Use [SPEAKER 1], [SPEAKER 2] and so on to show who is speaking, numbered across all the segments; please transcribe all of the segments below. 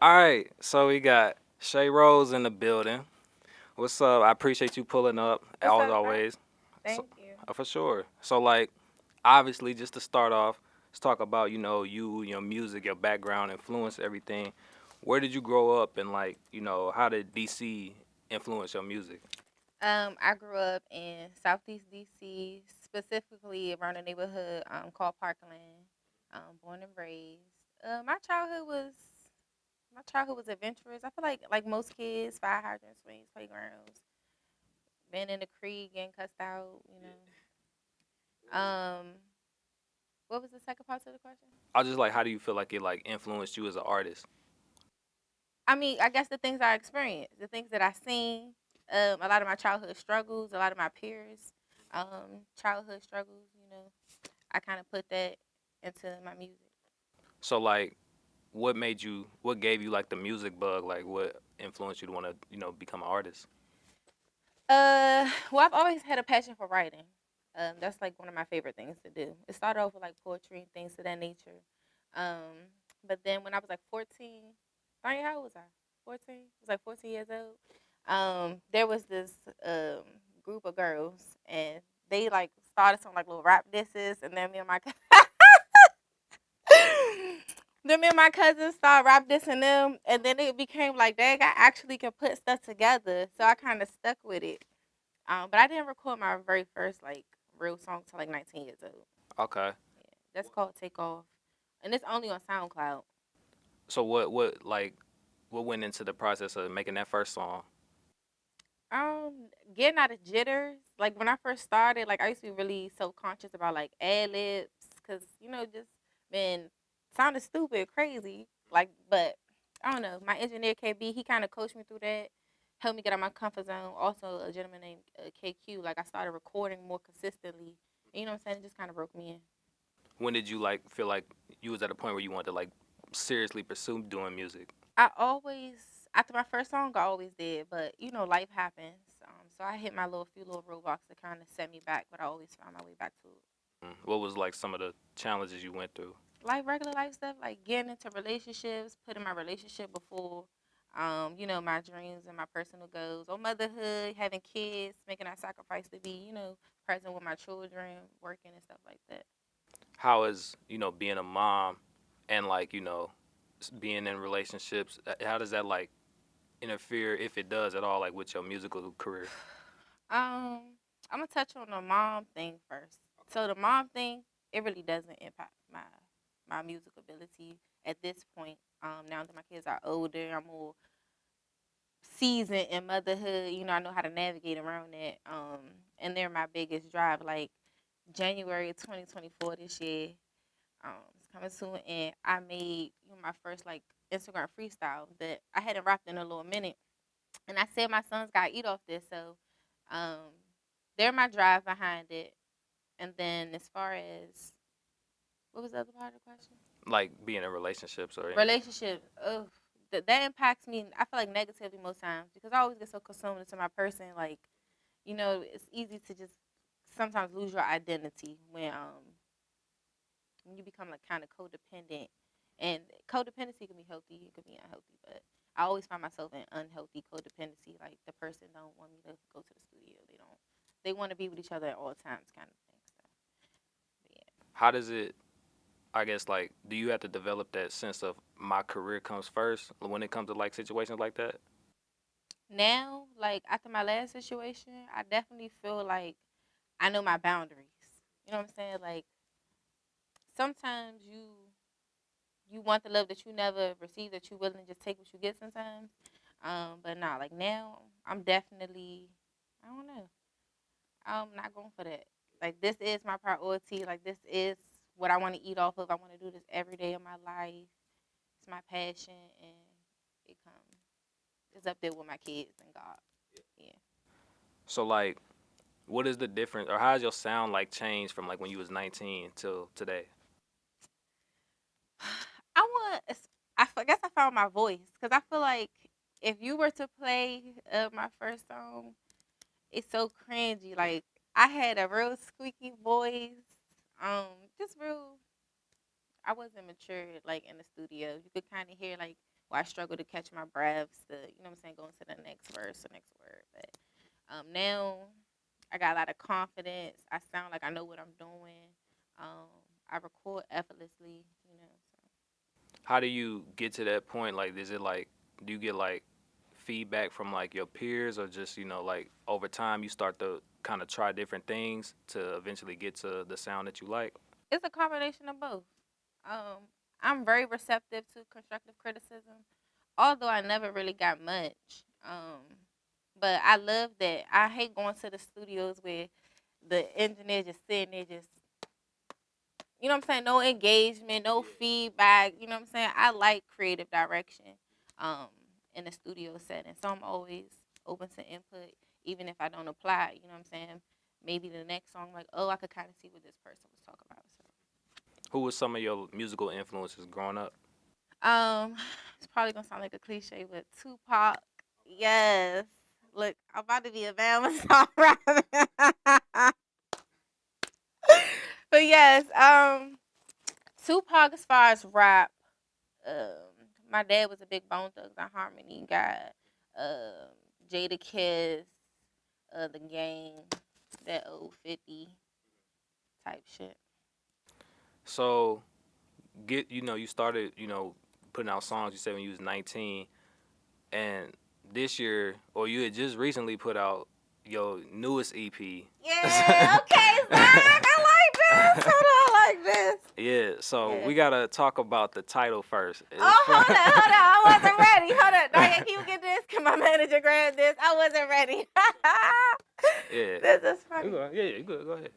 [SPEAKER 1] All right, so we got Shai Rose in the building. What's up? I appreciate you pulling up
[SPEAKER 2] What's
[SPEAKER 1] as
[SPEAKER 2] up, bro?
[SPEAKER 1] always. So,
[SPEAKER 2] Thank you.
[SPEAKER 1] for sure. So like, obviously, just to start off, let's talk about you, your music, your background, influence, everything. Where did you grow up, and like, how did DC influence your music?
[SPEAKER 2] I grew up in Southeast DC, specifically around a neighborhood called Parkland. Born and raised. My childhood was adventurous. I feel like most kids, fire hydrants, swings, playgrounds, been in the creek, getting cussed out. Um, what was the second part of the question?
[SPEAKER 1] I was just like, how do you feel like it like influenced you as an artist?
[SPEAKER 2] I mean, I guess the things I experienced, the things that I seen, a lot of my childhood struggles, a lot of my peers, childhood struggles. I kind of put that into my music.
[SPEAKER 1] So like, what gave you like the music bug? Like, what influenced you to want to, become an artist?
[SPEAKER 2] Well, I've always had a passion for writing. That's like one of my favorite things to do. It started off with like poetry and things of that nature. But then when I was like 14, how old was I? 14. I was like 14 years old. There was this um group of girls, and they like started some like little rap disses, and then me and my then me and my cousins started rap dissing them, and then it became like, dang, I actually can put stuff together. So I kind of stuck with it. But I didn't record my very first like real song till like 19 years old.
[SPEAKER 1] Okay.
[SPEAKER 2] Yeah, that's called Take Off, and it's only on SoundCloud.
[SPEAKER 1] So what went into the process of making that first song?
[SPEAKER 2] Getting out of jitters. Like when I first started, like I used to be really self conscious about like ad libs, cause just been sounded stupid, crazy. Like, but I don't know. My engineer KB, he kind of coached me through that, helped me get out my comfort zone. Also, a gentleman named KQ. Like I started recording more consistently. And, you know what I'm saying? It just kind of broke me in.
[SPEAKER 1] When did you like feel like you was at a point where you wanted to like seriously pursue doing music?
[SPEAKER 2] I always, after my first song, I always did, but life happens. So I hit my few little roadblocks that kind of set me back, but I always found my way back to it.
[SPEAKER 1] What was like some of the challenges you went through?
[SPEAKER 2] Like regular life stuff, like getting into relationships, putting my relationship before, my dreams and my personal goals, or motherhood, having kids, making that sacrifice to be, present with my children, working and stuff like that.
[SPEAKER 1] How is being a mom and like being in relationships? How does that like interfere, if it does at all, like with your musical career?
[SPEAKER 2] I'm gonna touch on the mom thing first. So the mom thing, it really doesn't impact my music ability at this point. Now that my kids are older, I'm more seasoned in motherhood. I know how to navigate around that. And they're my biggest drive. Like January 2024 this year, it's coming soon, and I made my first like Instagram freestyle that I hadn't rapped in a little minute, and I said my sons got to eat off this, so um, they're my drive behind it. And then as far as what was the other part of the question?
[SPEAKER 1] Like being in relationships or anything?
[SPEAKER 2] Relationship. Ugh, that impacts me. I feel like negatively most times because I always get so consumed into my person. Like, it's easy to just sometimes lose your identity when you become like kind of codependent. And codependency can be healthy, it can be unhealthy, but I always find myself in unhealthy codependency. Like the person don't want me to go to the studio. They want to be with each other at all times, kind of thing. So, yeah.
[SPEAKER 1] How does it, I guess, like, do you have to develop that sense of my career comes first when it comes to like situations like that?
[SPEAKER 2] Now, like after my last situation, I definitely feel like I know my boundaries. You know what I'm saying? Like sometimes you want the love that you never received, that you willing to just take what you get sometimes. But nah, like now I'm definitely, I don't know. I'm not going for that. Like this is my priority. Like this is what I want to eat off of. I want to do this every day of my life. It's my passion, and it comes. It's up there with my kids and God. Yeah.
[SPEAKER 1] So like, what is the difference, or how has your sound like changed from like when you was 19 till today?
[SPEAKER 2] I want. Guess I found my voice because I feel like if you were to play my first song, it's so cringy. Like I had a real squeaky voice. Just real. I wasn't mature like in the studio. You could kind of hear like Or I struggle to catch my breaths, to, you know what I'm saying, going to the next verse, the next word. But now I got a lot of confidence. I sound like I know what I'm doing. Um, I record effortlessly, you know. So.
[SPEAKER 1] How do you get to that point? Like, is it like, do you get like feedback from like your peers, or just, like over time you start to kind of try different things to eventually get to the sound that you like?
[SPEAKER 2] It's a combination of both. I'm very receptive to constructive criticism, although I never really got much. But I love that. I hate going to the studios where the engineer just sitting there, just, you know what I'm saying, no engagement, no feedback. You know what I'm saying. I like creative direction, um, in the studio setting. So I'm always open to input, even if I don't apply. You know what I'm saying. Maybe the next song, like, oh, I could kind of see what this person was talking about. So.
[SPEAKER 1] Who was some of your musical influences growing up?
[SPEAKER 2] Um, it's probably gonna sound like a cliche, but Tupac, yes. Look, I'm about to be a Bama songwriter. But yes, Tupac as far as rap, my dad was a big Bone Thugs and Harmony guy. Um, Jada Kiss, the Game, that old 50 type shit.
[SPEAKER 1] So you started, putting out songs, you said when you was 19, and this year, or you had just recently put out your newest EP.
[SPEAKER 2] Yeah, okay, Zach, I like this. Hold on, I like this.
[SPEAKER 1] Yeah, so
[SPEAKER 2] Yeah.
[SPEAKER 1] we gotta talk about the title first.
[SPEAKER 2] Oh, hold on. I wasn't ready. Hold on. Diane, can you get this? Can my manager grab this? I wasn't ready.
[SPEAKER 1] Yeah.
[SPEAKER 2] This is funny.
[SPEAKER 1] Yeah, you good. Go ahead.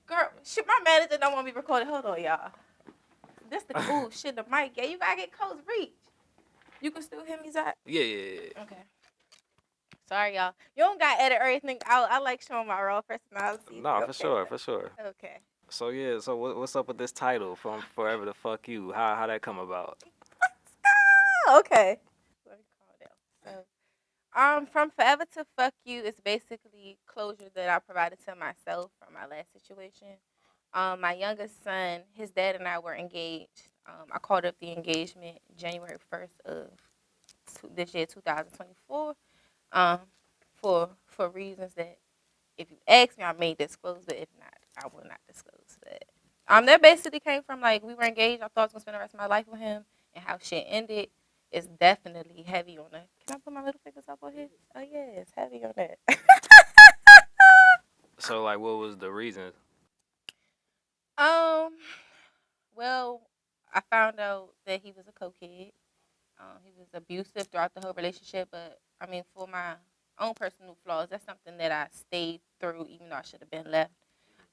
[SPEAKER 2] Girl, shit, my manager don't want me recorded. Hold on, y'all. This the cool shit, the mic. Yeah, you gotta get close reach. You can still hear me, Zach?
[SPEAKER 1] Yeah.
[SPEAKER 2] Okay. Sorry, y'all. You don't gotta edit everything out. I like showing my raw personality.
[SPEAKER 1] No,
[SPEAKER 2] Okay.
[SPEAKER 1] for sure.
[SPEAKER 2] Okay.
[SPEAKER 1] So yeah, so what's up with this title from Forever the Fuck You? How that come about?
[SPEAKER 2] Okay. Let me calm down. So, from Forever to Fuck You is basically closure that I provided to myself from my last situation. My youngest son, his dad and I were engaged. I called up the engagement January 1st of this year, 2024. Um, for reasons that, if you ask me, I may disclose, but if not, I will not disclose that. That basically came from, like, we were engaged. I thought I was gonna spend the rest of my life with him, and how shit ended is definitely heavy on the. Can I put my middle fingers up on here? Oh yeah, it's heavy on that.
[SPEAKER 1] So like, what was the reason?
[SPEAKER 2] um, well, I found out that he was a cokehead. He was abusive throughout the whole relationship, but I mean, for my own personal flaws, that's something that I stayed through, even though I should have been left.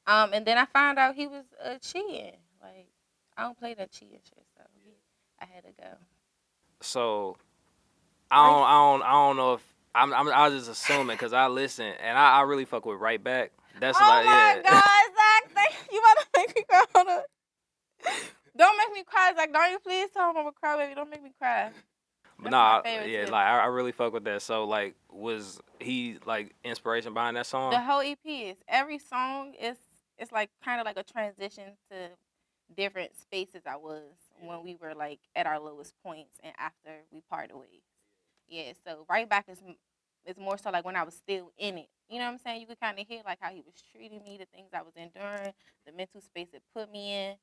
[SPEAKER 2] And then I found out he was cheating. Like, I don't play that cheating shit, so I had to go.
[SPEAKER 1] So I don't know if I was just assuming because I listen and I really fuck with Right Back. That's
[SPEAKER 2] Oh
[SPEAKER 1] like
[SPEAKER 2] my
[SPEAKER 1] yeah.
[SPEAKER 2] God, Zach, you about to make me cry. Hold on. Don't make me cry, Zach. Don't you please tell him I'm a cry, baby. Don't make me cry.
[SPEAKER 1] But
[SPEAKER 2] That's my
[SPEAKER 1] nah,
[SPEAKER 2] favorite
[SPEAKER 1] yeah,
[SPEAKER 2] too.
[SPEAKER 1] like I really fuck with that. So like, was he like inspiration behind that song?
[SPEAKER 2] The whole EP is, every song is, it's like kind of like a transition to different spaces I was when we were like at our lowest points and after we parted ways. Yeah, so Right Back is more so like when I was still in it. You know what I'm saying? You could kind of hear like how he was treating me, the things I was enduring, the mental space it put me in.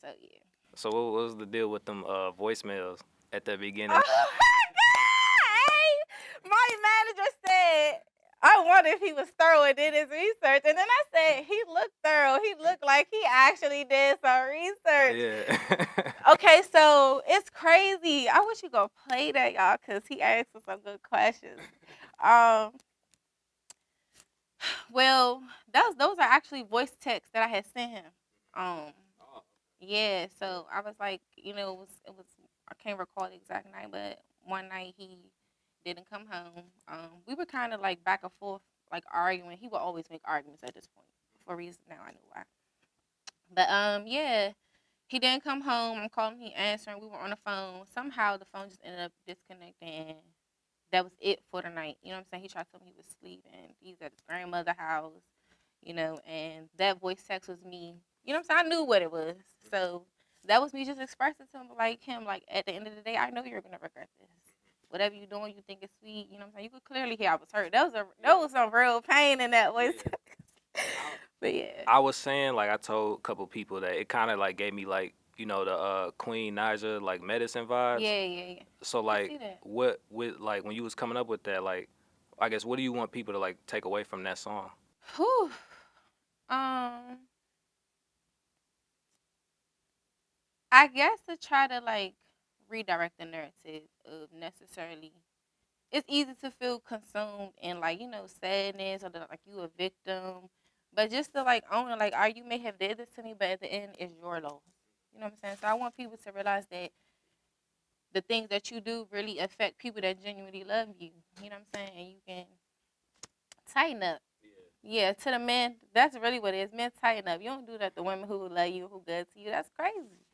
[SPEAKER 2] So yeah.
[SPEAKER 1] So what was the deal with them voicemails at the
[SPEAKER 2] Oh
[SPEAKER 1] beginning?
[SPEAKER 2] my God! Hey, my manager said, I wonder if he was thorough and did his research. And then I said, he looked thorough. He looked like he actually did some research.
[SPEAKER 1] Yeah.
[SPEAKER 2] Okay, so it's crazy. I wish you go play that, y'all, because he asked us some good questions. Um, well, those are actually voice texts that I had sent him. Um, yeah, so I was like, it was I can't recall the exact night, but one night he didn't come home. We were kind of like back and forth, like arguing. He would always make arguments at this point. For a reason now I know why. But yeah, he didn't come home. I'm calling, he answering. We were on the phone. Somehow the phone just ended up disconnecting. And that was it for the night. You know what I'm saying? He tried to tell me he was sleeping. He's at his grandmother's house, and that voice text was me. You know what I'm saying? I knew what it was. So that was me just expressing to him like at the end of the day, I know you're gonna regret this. Whatever you're doing, you think it's sweet. You know what I'm saying? You could clearly hear I was hurt. That was some real pain in that voice. But yeah.
[SPEAKER 1] I was saying, like, I told a couple people that it kind of like gave me like, you know, the Queen Naija like medicine vibes.
[SPEAKER 2] Yeah.
[SPEAKER 1] So like, what with like when you was coming up with that, like, I guess what do you want people to like take away from that song?
[SPEAKER 2] Whew. I guess to try to like redirect the narrative of necessarily. It's easy to feel consumed in like sadness or like you a victim, but just to like own it, like, you may have did this to me, but at the end it's your loss. You know what I'm saying? So I want people to realize that the things that you do really affect people that genuinely love you. You know what I'm saying? And you can tighten up. Yeah, to the men, that's really what it is. Men, tighten up. You don't do that to women who love you, who good to you. That's crazy.